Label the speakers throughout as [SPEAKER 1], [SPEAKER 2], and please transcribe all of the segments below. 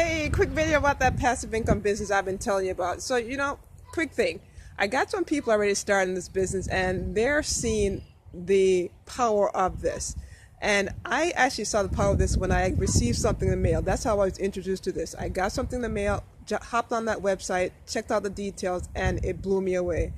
[SPEAKER 1] Hey, quick video about that passive income business I've been telling you about. So, quick thing. I got some people already starting this business and they're seeing the power of this. And I actually saw the power of this when I received something in the mail. That's how I was introduced to this. I got something in the mail, hopped on that website, checked out the details, and it blew me away.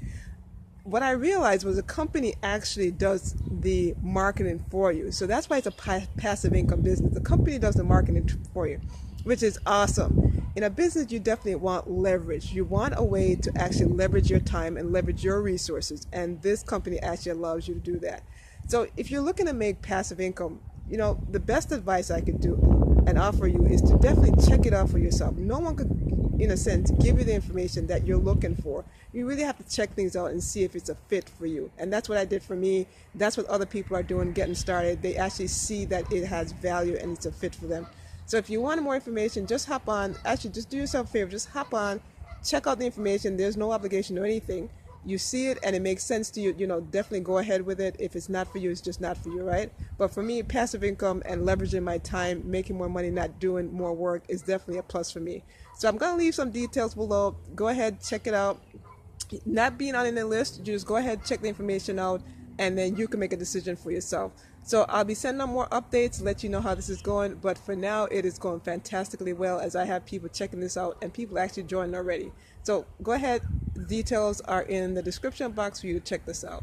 [SPEAKER 1] What I realized was the company actually does the marketing for you. So that's why it's a passive income business. The company does the marketing for you, which is awesome. In a business, you definitely want leverage. You want a way to actually leverage your time and leverage your resources. And this company actually allows you to do that. So if you're looking to make passive income, the best advice I could do and offer you is to definitely check it out for yourself. No one could, in a sense, give you the information that you're looking for. You really have to check things out and see if it's a fit for you. And that's what I did for me. That's what other people are doing, getting started. They actually see that it has value and it's a fit for them. So if you want more information, just hop on. Actually, just do yourself a favor. Just hop on, check out the information. There's no obligation or anything. You see it and it makes sense to you, definitely go ahead with it. If it's not for you, it's just not for you, right? But for me, passive income and leveraging my time, making more money, not doing more work is definitely a plus for me. So I'm going to leave some details below. Go ahead, check it out. Not being on any list, you just go ahead, check the information out, and then you can make a decision for yourself. So I'll be sending out more updates, let you know how this is going. But for now, it is going fantastically well as I have people checking this out and people actually joining already. So go ahead. Details are in the description box for you to check this out.